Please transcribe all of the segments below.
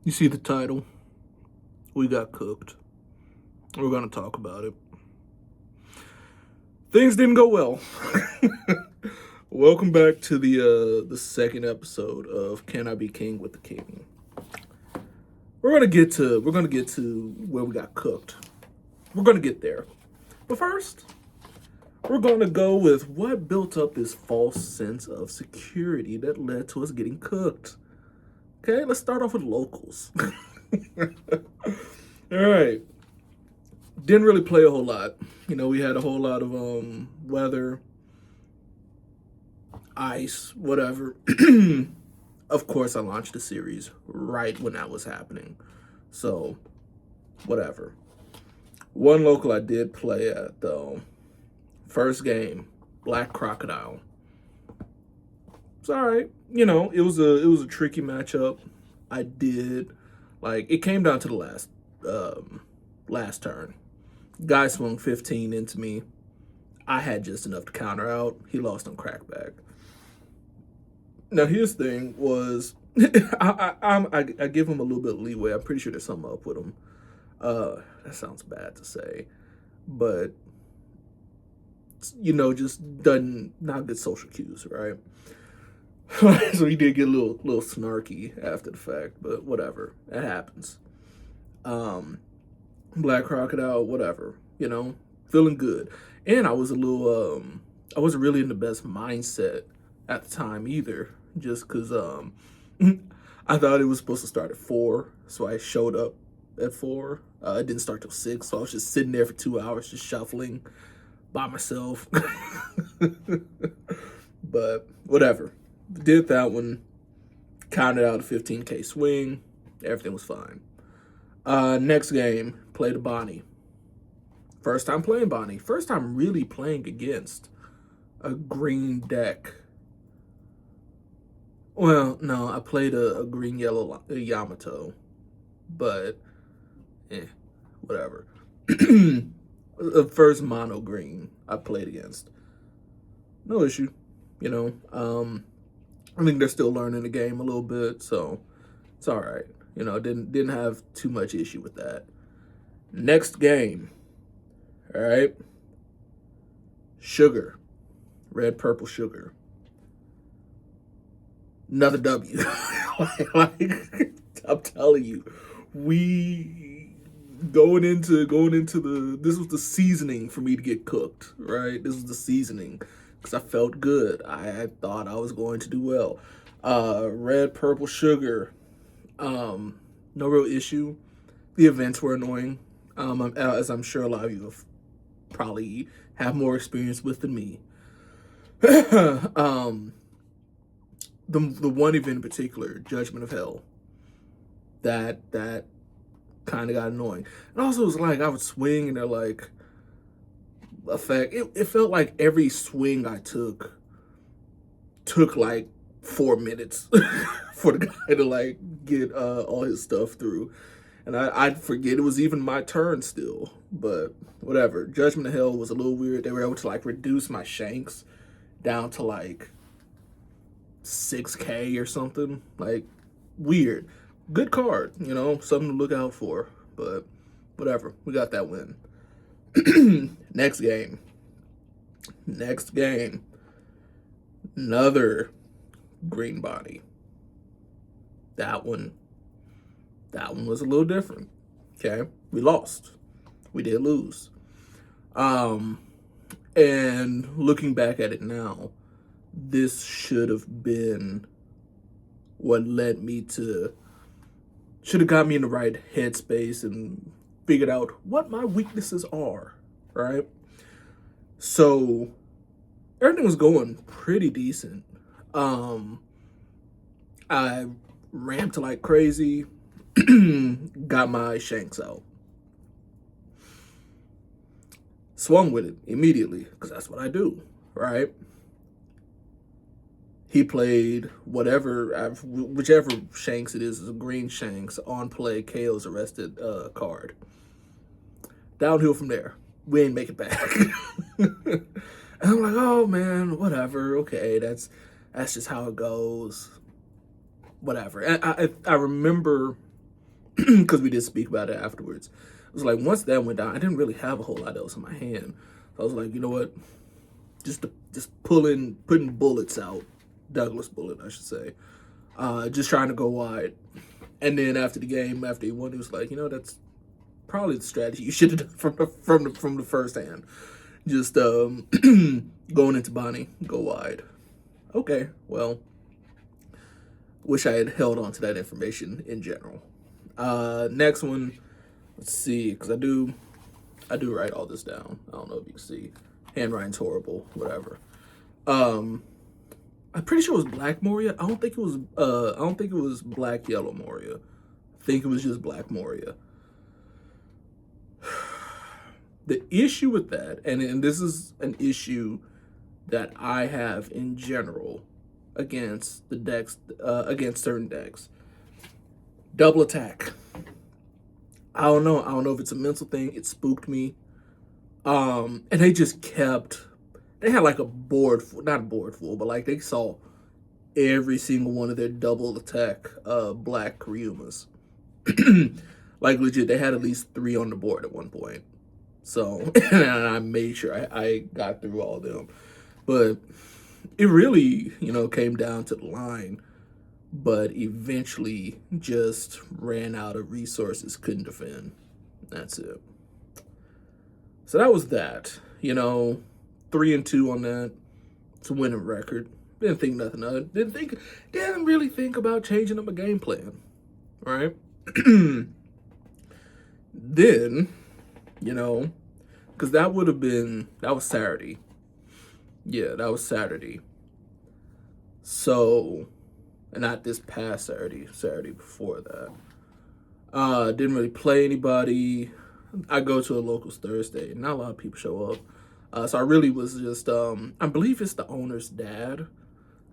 You see the title? We got cooked. We're gonna talk about it. Things didn't go well. Welcome back to the second episode of Can I Be King with the King. We're gonna get to where we got cooked. We're gonna get there. But first, we're gonna go with what built up this false sense of security that led to us getting cooked. Okay, let's start off with locals. All right. Didn't really play a whole lot. We had a whole lot of weather, ice, whatever. Of course, I launched the series right when that was happening. So, whatever. One local I did play at, though. First game, Black Crocodile. It's all right. It was a tricky matchup. It came down to the last turn. Guy swung 15 into me. I had just enough to counter out. He lost on crackback. Now his thing was, I give him a little bit of leeway. I'm pretty sure there's something up with him. That sounds bad to say, but just doesn't not good social cues, right? So he did get a little snarky after the fact, but whatever, it happens. Black Crocodile, whatever, feeling good. And I wasn't really in the best mindset at the time either, just because I thought it was supposed to start at 4, so I showed up at 4. It didn't start till 6, so I was just sitting there for 2 hours just shuffling by myself. But whatever. Did that one, counted out a 15K swing, everything was fine. Next game, played a Bonnie. First time playing Bonnie. First time really playing against a green deck. Well, no, I played a green-yellow Yamato, but, whatever. The first mono green I played against. No issue, I think they're still learning the game a little bit, so it's all right. Didn't have too much issue with that. Next game, all right. Sugar, red, purple sugar. Another W. I'm telling you, we going into this was the seasoning for me to get cooked, right? This was the seasoning because I felt good. I thought I was going to do well. Red, purple sugar. No real issue. The events were annoying, as I'm sure a lot of you have probably have more experience with than me. The one event in particular, Judgment of Hell, that kind of got annoying. And also, it was like I would swing, and they're like, effect. It felt like every swing I took like 4 minutes for the guy to like get all his stuff through, and I'd forget it was even my turn still. But whatever. Judgment of Hell was a little weird. They were able to like reduce my shanks down to like 6K or something. Like weird. Good card, something to look out for. But whatever. We got that win. Next game. Another green body. That one was a little different. Okay, we lost. We did lose. And looking back at it now, this should have been what should have got me in the right headspace and figured out what my weaknesses are, right? So everything was going pretty decent. I ramped like crazy, got my shanks out. Swung with it immediately, because that's what I do, right? He played whichever shanks it is a green shanks, on play, KO's arrested card. Downhill from there. We ain't make it back. And I'm like, oh man, whatever. Okay, that's just how it goes. Whatever. And I remember because we did speak about it afterwards. It was like once that went down, I didn't really have a whole lot else in my hand. So I was like, you know what, just putting bullets out, Douglas bullet, I should say, just trying to go wide. And then after the game, after he won, he was like, you know, that's probably the strategy you should have done from the first hand. Just going into Bonnie, go wide. Okay, well, wish I had held on to that information in general. Next one, let's see, because I do write all this down. I don't know if you can see. Handwriting's horrible, whatever. I'm pretty sure it was Black Moria. I don't think it was Black Yellow Moria. I think it was just Black Moria. The issue with that, and this is an issue that I have in general against the decks, against certain decks. Double attack. I don't know if it's a mental thing. It spooked me. And they just they had like not a board full, but like they saw every single one of their double attack Black Ryumas. Like legit, they had at least 3 on the board at one point. So, and I made sure I got through all of them. But it really, came down to the line. But eventually just ran out of resources, couldn't defend. That's it. So that was that. 3-2 on that. It's a winning record. Didn't think nothing of it. Didn't really think about changing up a game plan. Right? Then, because that was Saturday. Yeah, that was Saturday. So, and not this past Saturday before that. Didn't really play anybody. I go to a locals Thursday. Not a lot of people show up. So I really was just, I believe it's the owner's dad.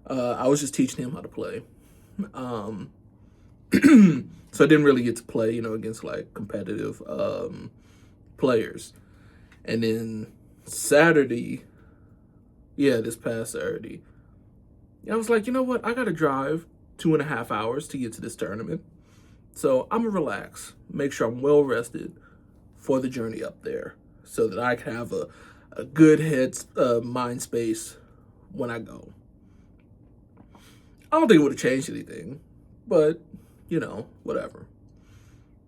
I was just teaching him how to play. So I didn't really get to play, against like competitive players. And then Saturday, this past Saturday, I was like, you know what? I got to drive 2.5 hours to get to this tournament. So I'm going to relax, make sure I'm well rested for the journey up there so that I can have a good mind space when I go. I don't think it would have changed anything, but, whatever.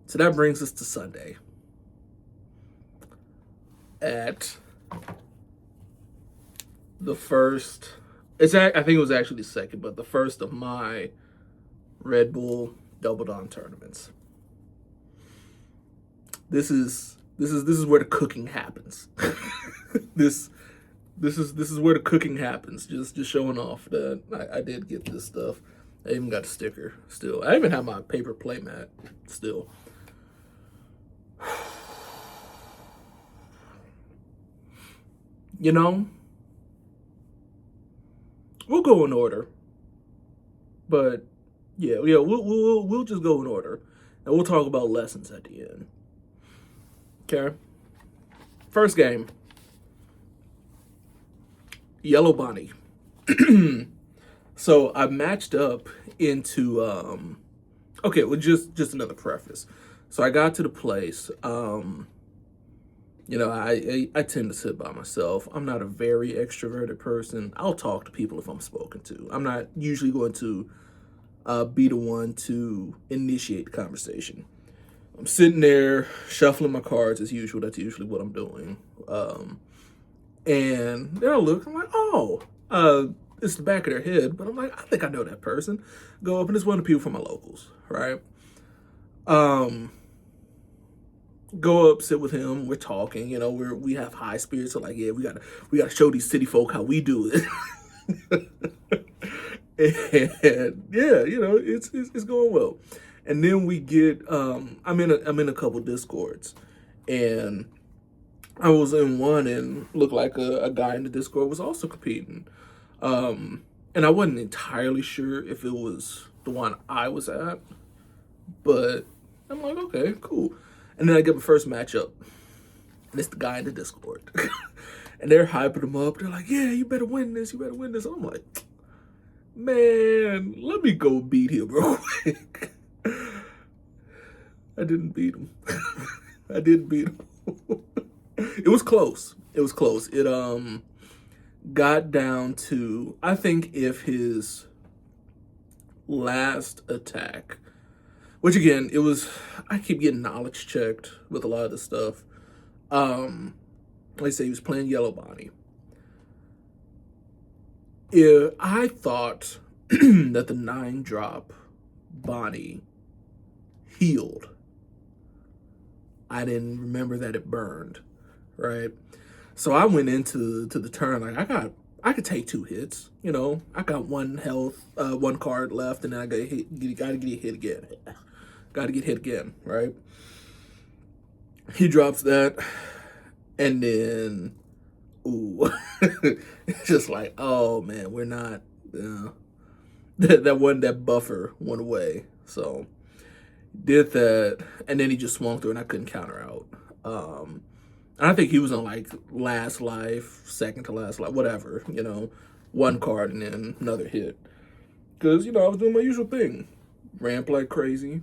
So that brings us to Sunday. At the first, I think it was actually the second, but the first of my Red Bull Double Dawn tournaments. This is where the cooking happens. This is where the cooking happens. Just showing off that I did get this stuff. I even got a sticker still. I even have my paper play mat still. We'll go in order. But we'll just go in order. And we'll talk about lessons at the end. Okay. First game. Yellow Bonnie. So I matched up into okay, well just another preface. So I got to the place. I tend to sit by myself. I'm not a very extroverted person. I'll talk to people if I'm spoken to. I'm not usually going to be the one to initiate the conversation. I'm sitting there shuffling my cards as usual. That's usually what I'm doing. And then I look, I'm like, oh, it's the back of their head. But I'm like, I think I know that person. Go up and it's one of the people from my locals, right? Go up, sit with him. We're talking, we have high spirits. So like, yeah, we gotta show these city folk how we do it. And yeah, it's going well. And then we get, I'm in a couple Discords, and I was in one and looked like a guy in the Discord was also competing. And I wasn't entirely sure if it was the one I was at, but I'm like, okay, cool. And then I get my first matchup, and it's the guy in the Discord. And they're hyping him up. They're like, yeah, you better win this. And I'm like, man, let me go beat him real quick. I didn't beat him. I didn't beat him. It was close. It was close. It got down to, I think if his last attack, which again, it was, I keep getting knowledge checked with a lot of this stuff. Like I say, he was playing Yellow Bonnie. I thought that the 9-drop Bonnie healed. I didn't remember that it burned, right? So I went into the turn like I could take 2 hits. You know, I got 1 health, 1 card left, and then I gotta get hit again. Gotta get hit again, right? He drops that, and then, ooh, it's just like, oh man, we're not. That buffer went away, so did that, and then he just swung through, and I couldn't counter out. And I think he was on like last life, second to last life, whatever, you know, 1 card and then another hit. Because, you know, I was doing my usual thing. Ramp like crazy.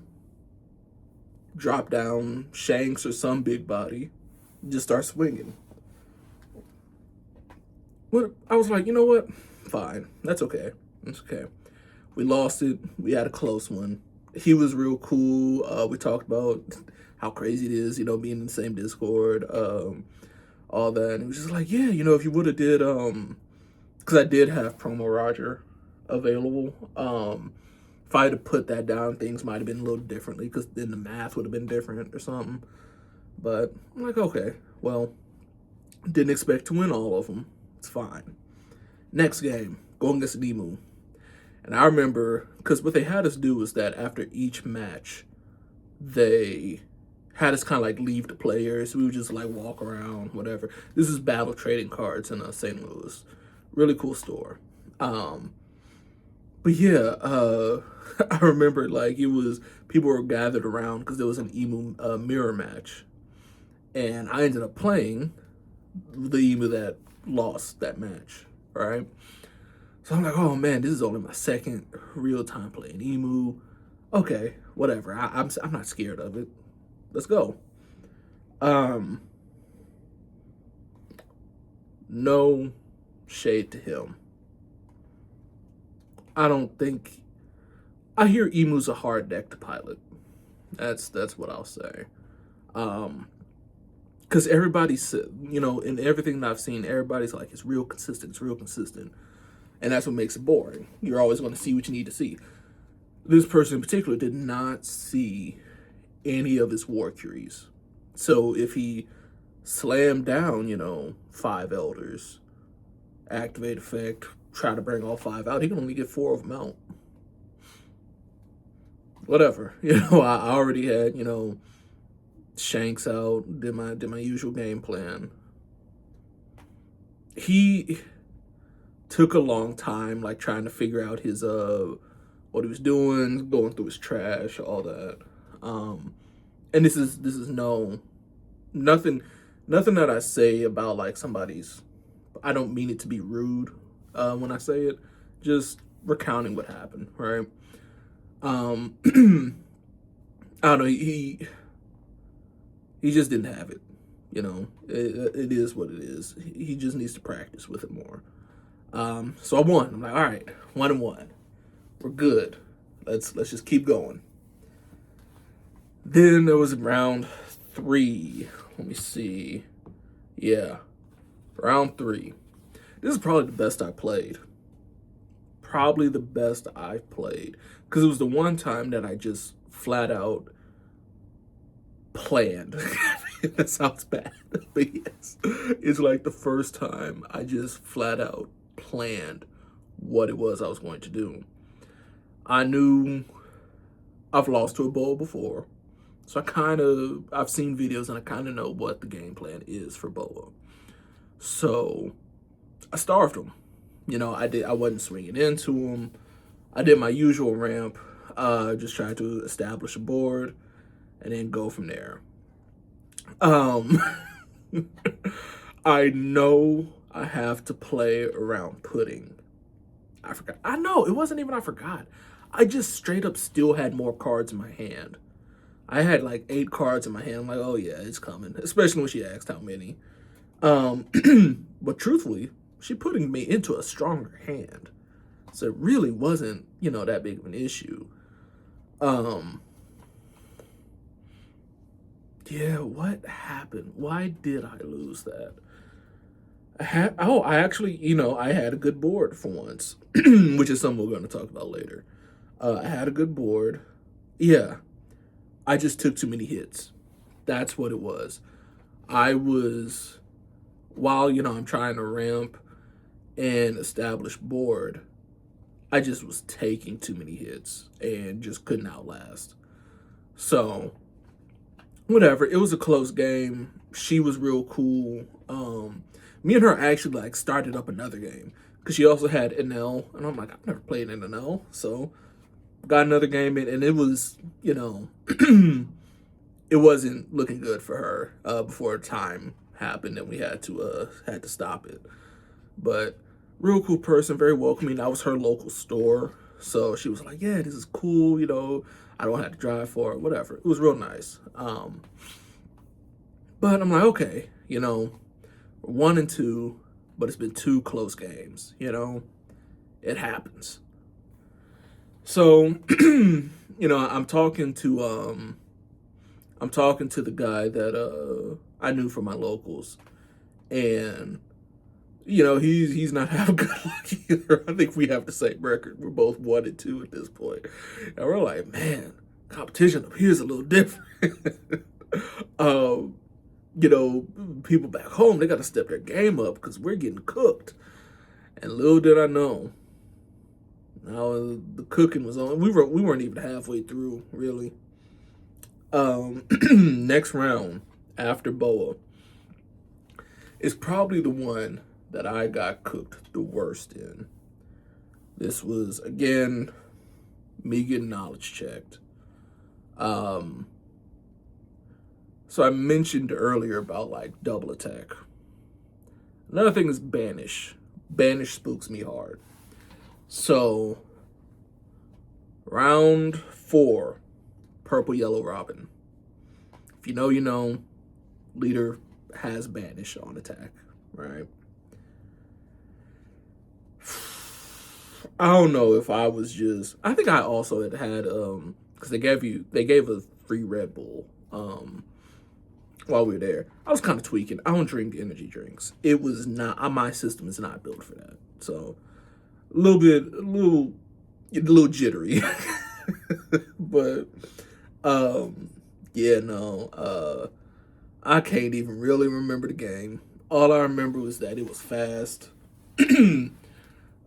Drop down Shanks or some big body. Just start swinging. I was like, you know what? Fine. That's okay. That's okay. We lost it. We had a close one. He was real cool. We talked about how crazy it is, you know, being in the same Discord, all that. And he was just like, yeah, you know, if you would have did, because I did have Promo Roger available. If I had to put that down, things might have been a little differently, because then the math would have been different or something. But I'm like, okay, well, didn't expect to win all of them. It's fine. Next game, going against Nemu. And I remember, because what they had us do was that after each match, they had us kind of like leave the players. We would just like walk around, whatever. This is Battle Trading Cards in St. Louis. Really cool store. But yeah, I remember like it was, people were gathered around because there was an Emu mirror match. And I ended up playing the Emu that lost that match, right? So I'm like, oh man, this is only my second real time playing Emu. Okay, whatever. I'm not scared of it. Let's go. No shade to him. I don't think, I hear Emu's a hard deck to pilot. That's what I'll say. Because everybody's, you know, in everything that I've seen, everybody's like, it's real consistent. It's real consistent. And that's what makes it boring. You're always going to see what you need to see. This person in particular did not see any of his War Curies. So if he slammed down, you know, 5 Elders, activate effect, try to bring all 5 out, he can only get 4 of them out. Whatever. You know, I already had, you know, Shanks out, did my usual game plan. He took a long time, like trying to figure out his what he was doing, going through his trash, all that. And this is nothing that I say about like somebody's, I don't mean it to be rude when I say it, just recounting what happened, right? I don't know, he just didn't have it, you know. It is what it is. He just needs to practice with it more. So I won. I'm like, all right, 1-1. We're good. Let's just keep going. Then there was round 3. Let me see. Yeah, round 3. This is probably the best I played. Probably the best I've played. Because it was the one time that I just flat out planned. That sounds bad, but yes. It's like the first time I just flat out planned what it was I was going to do. I knew I've lost to a Boa before, so I've seen videos and I kind of know what the game plan is for Boa. So I starved him. You know, I wasn't swinging into him. I did my usual ramp, just trying to establish a board and then go from there. I know I have to play around Pudding. I forgot. I know, it wasn't even I forgot. I just straight up still had more cards in my hand. I had like 8 cards in my hand. I'm like, oh yeah, it's coming. Especially when she asked how many. But truthfully, she putting me into a stronger hand. So it really wasn't, that big of an issue. Yeah, what happened? Why did I lose that? I actually, I had a good board for once, which is something we're going to talk about later. I had a good board. Yeah, I just took too many hits. That's what it was. While, I'm trying to ramp and establish board, I just was taking too many hits and just couldn't outlast. So, whatever. It was a close game. She was real cool. Me and her actually like started up another game because she also had NL, and I'm like, I've never played an NL, so got another game in, and it was, it wasn't looking good for her before time happened, and we had to stop it. But real cool person, very welcoming. That was her local store, so she was like, yeah, this is cool, I don't have to drive for it, whatever. It was real nice. But I'm like, okay, 1 and 2, but it's been 2 close games, it happens. So, I'm talking to the guy that I knew from my locals, and he's not having good luck either. I think we have the same record. We're both 1 and 2 at this point, and we're like, man, competition up here is a little different. People back home, they got to step their game up because we're getting cooked. And little did I know, now the cooking was on. We weren't even halfway through, really. Next round after Boa is probably the one that I got cooked the worst in. This was, again, me getting knowledge checked. So I mentioned earlier about like double attack. Another thing is banish. Banish spooks me hard. So round 4, purple, yellow, robin. If you know, you know. Leader has banish on attack, right? I don't know if I was just. I think I also had because they gave a free Red Bull while we were there. I was kind of tweaking. I don't drink energy drinks. It was not my system is not built for that. So a little jittery. But yeah, no. I can't even really remember the game. All I remember was that it was fast.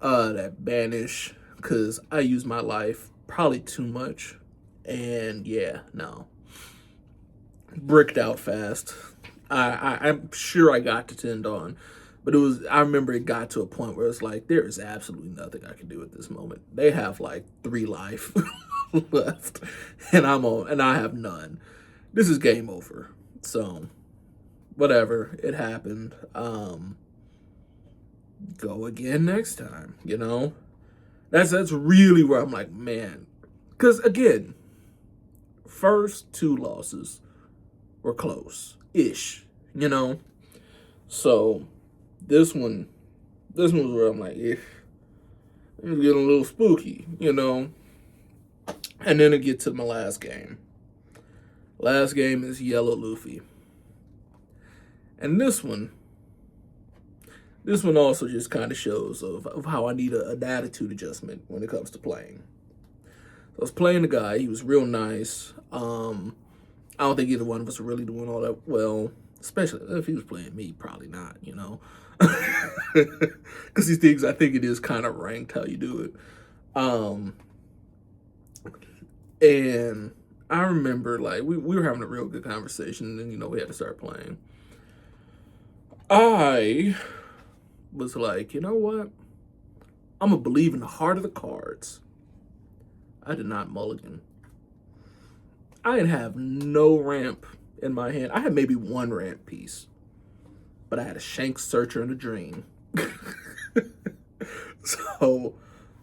That banish, because I use my life probably too much. And yeah, no. Bricked out fast. I'm sure I got to 10 on, but I remember it got to a point where it's like, there is absolutely nothing I can do at this moment. They have like 3 life left, and I have none. This is game over. So, whatever, it happened. Go again next time, That's really where I'm like, man. Because, again, first 2 losses were close-ish, So, this one was where I'm like, it's getting a little spooky, And then it get to my last game. Last game is Yellow Luffy. And this one also just kind of shows of how I need an attitude adjustment when it comes to playing. So I was playing the guy. He was real nice. I don't think either one of us were really doing all that well, especially if he was playing me. Probably not, because these things, I think it is kind of ranked how you do it. And I remember, like, we were having a real good conversation, and then, we had to start playing. I was like, you know what? I'm going to believe in the heart of the cards. I did not mulligan. I didn't have no ramp in my hand. I had maybe 1 ramp piece, but I had a Shank Searcher and a Dream. So,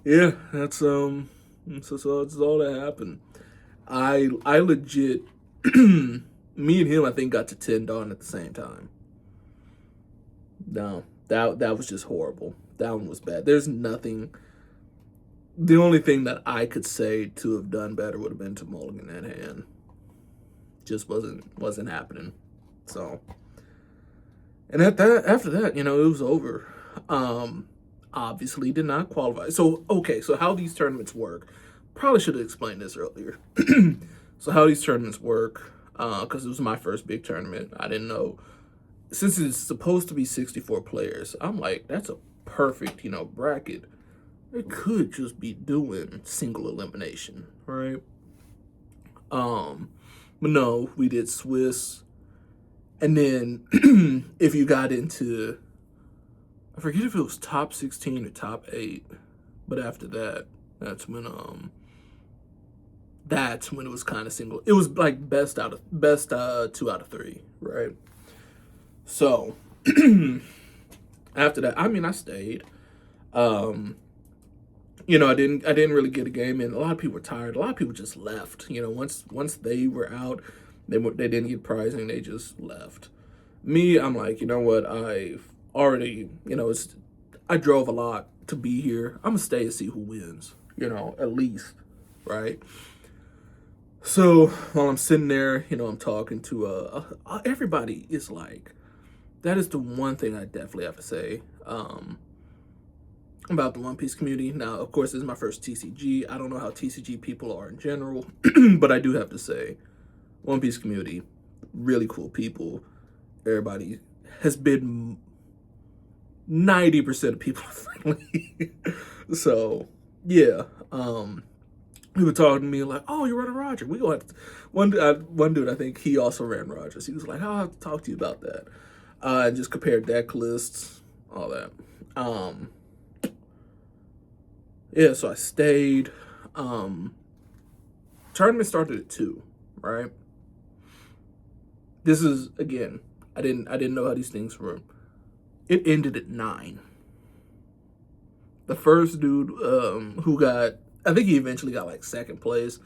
yeah, that's all that happened. I legit Me and him, I think, got to 10 Dawn at the same time. No, that was just horrible. That one was bad. There's nothing. The only thing that I could say to have done better would have been to mulligan that hand. Just wasn't happening. So, and after that, it was over. Obviously did not qualify. So okay, so how these tournaments work? Probably should have explained this earlier. So how these tournaments work? Because it was my first big tournament. I didn't know. Since it's supposed to be 64 players, I'm like, that's a perfect, bracket. It could just be doing single elimination, right? But no, we did Swiss. And then if you got into, I forget if it was top 16 or top 8, but after that, that's when it was kind of single. It was like best 2 out of 3, right? So after that, I stayed. I didn't really get a game in. A lot of people were tired. A lot of people just left. Once they were out, they didn't get prizing. They just left. Me, I'm like, you know what? I've already, I drove a lot to be here. I'm gonna stay and see who wins. At least, right? So while I'm sitting there, I'm talking to everybody is like, that is the one thing I definitely have to say. About the One Piece community. Now, of course, this is my first TCG. I don't know how TCG people are in general, but I do have to say, One Piece community, really cool people. Everybody has been 90% of people are friendly. So, yeah. He was talking to me like, "Oh, you're running Roger. We gonna have to." One dude, I think he also ran Rogers. He was like, "I'll have to talk to you about that." And just compared deck lists, all that. Yeah, so I stayed. Tournament started at 2, right? This is, again, I didn't know how these things were. It ended at 9. The first dude who got, I think he eventually got like second place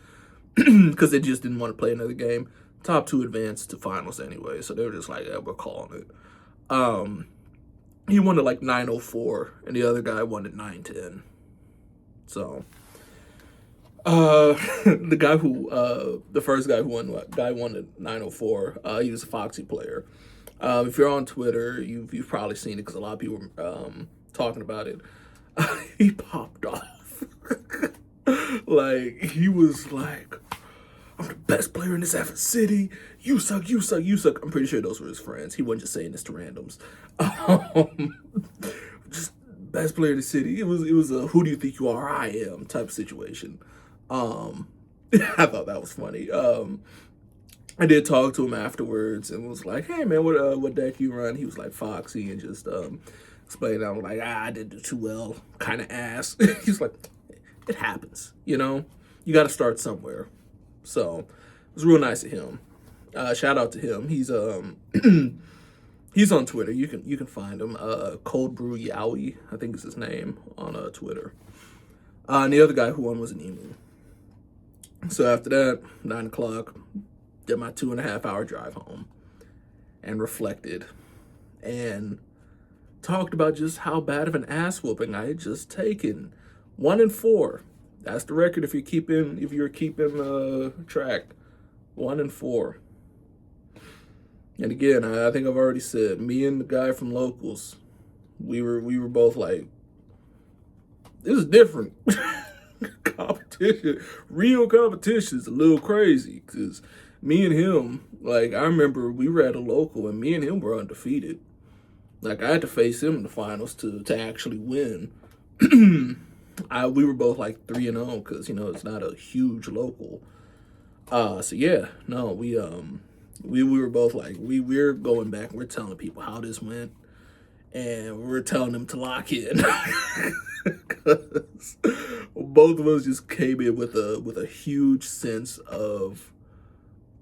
because they just didn't want to play another game. Top 2 advanced to finals anyway, so they were just like, yeah, we're calling it. He won at like 9:04, and the other guy won at 9:10. So, the first guy who won at 9:04. He was a Foxy player. If you're on Twitter, you've probably seen it because a lot of people were talking about it. He popped off. Like, he was like, "I'm the best player in this effing city. You suck, you suck, you suck." I'm pretty sure those were his friends. He wasn't just saying this to randoms. Just best player in the city. It was a who do you think you are? I am type of situation. I thought that was funny. I did talk to him afterwards and was like, "Hey man, what deck you run?" He was like Foxy, and just explained. I was like, "I didn't do too well, kind of ass." He's like, "It happens, you got to start somewhere." So it was real nice of him. Shout out to him. He's he's on Twitter. You can find him. Cold Brew Yowie, I think is his name on Twitter. And the other guy who won was an emu. So after that, 9 o'clock, did my 2.5-hour drive home and reflected and talked about just how bad of an ass whooping I had just taken. 1-4. That's the record if you're keeping track. 1-4. And again, I think I've already said, me and the guy from Locals, we were both like, this is different. Competition, real competition is a little crazy because me and him, like, I remember we were at a local and me and him were undefeated. Like, I had to face him in the finals to actually win. We were both like 3-0 because it's not a huge local. So yeah, no, we were both like we're going back. We're telling people how this went, and we're telling them to lock in. Because both of us just came in with a huge sense of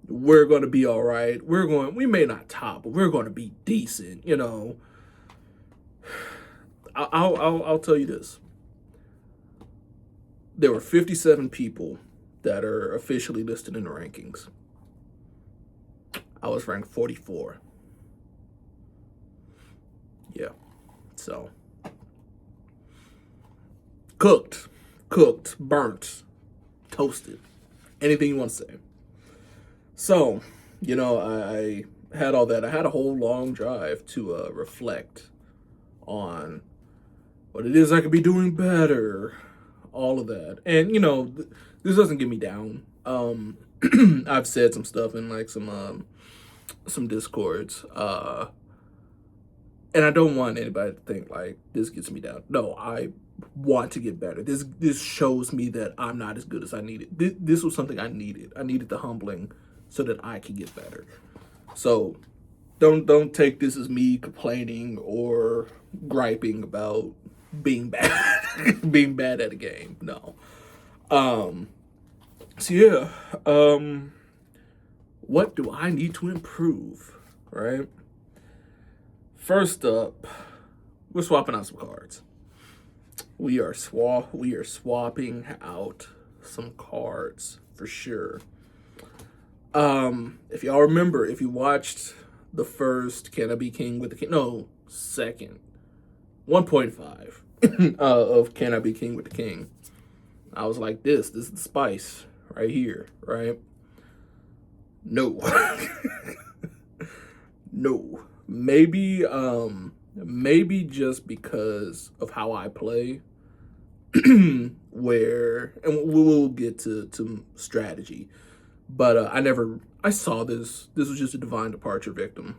we're going to be all right. We may not top, but we're going to be decent. I'll tell you this. There were 57 people that are officially listed in the rankings. I was ranked 44. Yeah. So cooked, burnt, toasted, anything you want to say. So, I had all that. I had a whole long drive to reflect on what it is I could be doing better, all of that. And, this doesn't get me down. I've said some stuff in like some discords, and I don't want anybody to think like this gets me down. No, I want to get better. This shows me that I'm not as good as I needed. This was something I needed. I needed the humbling so that I could get better. So don't take this as me complaining or griping about being bad being bad at a game. No. So yeah, what do I need to improve, right? First up, we're swapping out some cards. We are swapping out some cards for sure. If y'all remember, if you watched the first Can I Be King with the King? No, second. 1.5 of Can I Be King with the King. I was like, this is the spice right here, right? No. No. Maybe just because of how I play, where, and we'll get to strategy, but I saw this was just a divine departure victim,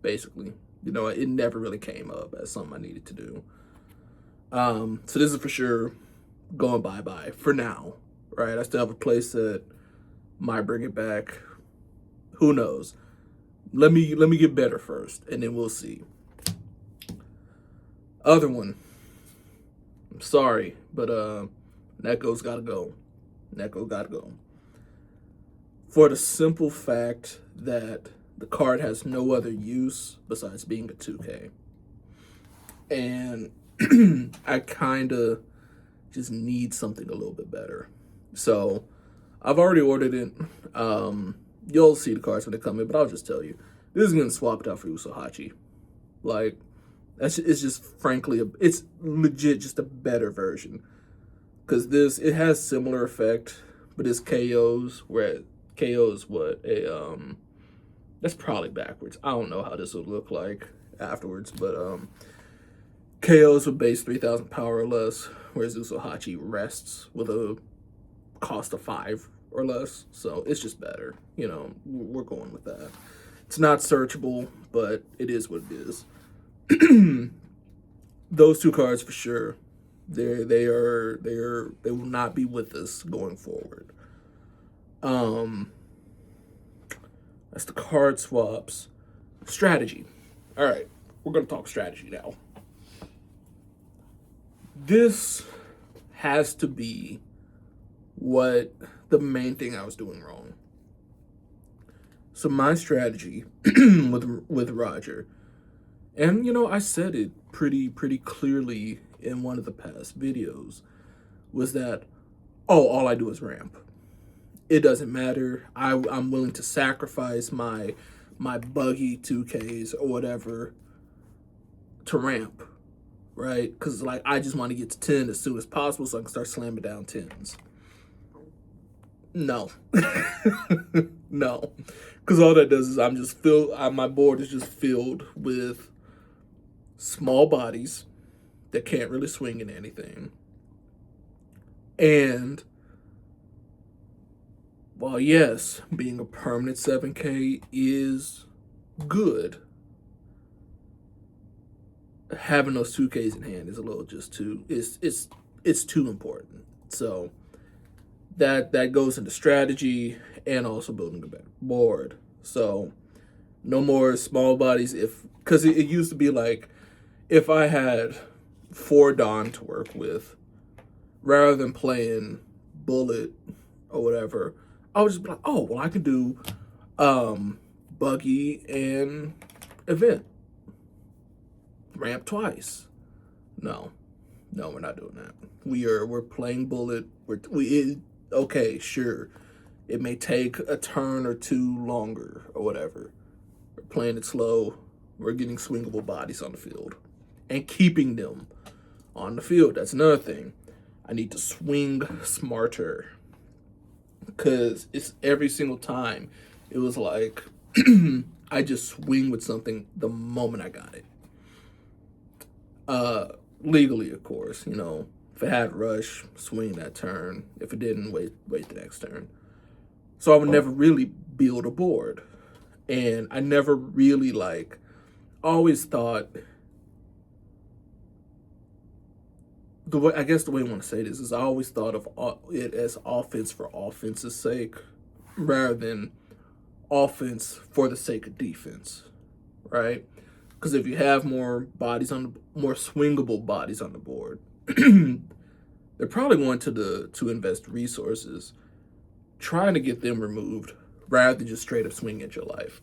basically. It never really came up as something I needed to do. So this is for sure going bye-bye for now, right? I still have a place that might bring it back. Who knows? Let me get better first, and then we'll see. Other one. I'm sorry, but Neko's gotta go. Neko gotta go. For the simple fact that the card has no other use besides being a 2K. And I kind of just need something a little bit better. So I've already ordered it. You'll see the cards when they come in, but I'll just tell you, this is getting swapped out for Usohachi. Like, it's just frankly, it's legit just a better version. Because it has similar effect, but it's KOs, where KO is what? That's probably backwards. I don't know how this would look like afterwards, but KOs with base 3,000 power or less, whereas Usohachi rests with a cost of 5 or less. So it's just better. We're going with that. It's not searchable, but it is what it is. Those two cards for sure. They will not be with us going forward. That's the card swaps. Strategy. All right, we're gonna talk strategy now. This has to be what the main thing I was doing wrong. So my strategy with Roger, and I said it pretty clearly in one of the past videos, was that all I do is ramp. It doesn't matter. I'm willing to sacrifice my buggy 2Ks or whatever to ramp, right? Because I just want to get to 10 as soon as possible so I can start slamming down 10s. No. No. Because all that does is my board is just filled with small bodies that can't really swing in anything. And while yes, being a permanent 7K is good, having those 2Ks in hand is a little just too, it's too important. So that goes into strategy and also building a better board. So no more small bodies, because it used to be like, if I had 4 Dawn to work with, rather than playing Bullet or whatever, I would just be like, oh, well, I can do Buggy and Event. Ramp twice. No, we're not doing that. We're playing Bullet. Okay, sure. It may take a turn or two longer or whatever. we're playing it slow, we're getting swingable bodies on the field and keeping them on the field. That's another thing. I need to swing smarter because it's every single time it was like I just swing with something the moment I got it. Legally, of course, you know, if it had rush, swing that turn. If it didn't, wait the next turn. So I would never really build a board. And I never really always thought I guess the way I want to say this is I always thought of it as offense for offense's sake rather than offense for the sake of defense, right? Because if you have more swingable bodies on the board, they're probably going to invest resources trying to get them removed rather than just straight up swing at your life.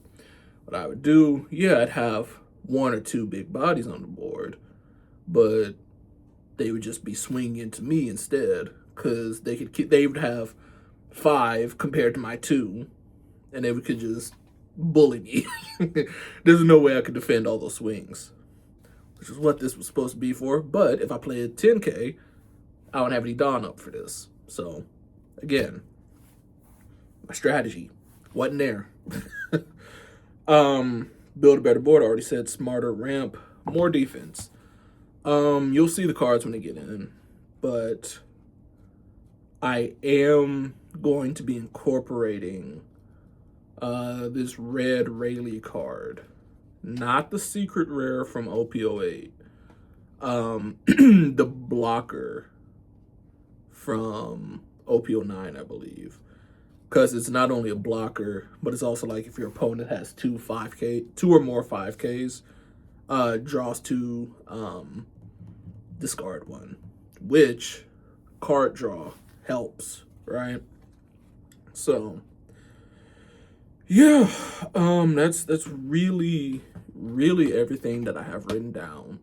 What I would do, yeah, I'd have one or two big bodies on the board, but they would just be swinging into me instead because they would have 5 compared to my 2, and they could just bully me. There's no way I could defend all those swings, which is what this was supposed to be for. But if I played 10K, I don't have any Dawn up for this. So, again, my strategy wasn't there. Build a better board. I already said smarter ramp, more defense. You'll see the cards when they get in, but I am going to be incorporating this red Rayleigh card, not the secret rare from OP08, the blocker from OP09, I believe, because it's not only a blocker, but it's also like if your opponent has 2 or more 5Ks, draws 2, discard 1, which card draw helps, right? So yeah, that's really everything that I have written down.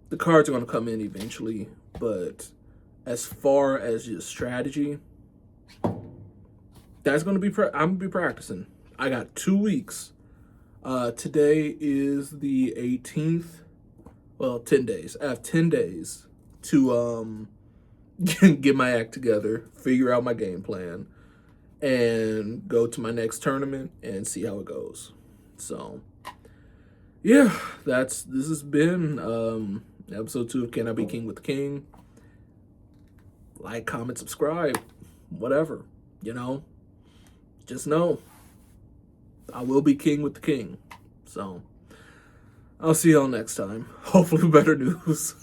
The cards are going to come in eventually, but as far as your strategy, that's going to be I'm going to be practicing. I got 2 weeks. Today is the 18th. Well, 10 days. I have 10 days to get my act together, figure out my game plan, and go to my next tournament and see how it goes. So, yeah, this has been episode 2 of Can I Be King with the King. Like, comment, subscribe, whatever, you know. Just know I will be king with the king. So, I'll see y'all next time. Hopefully better news.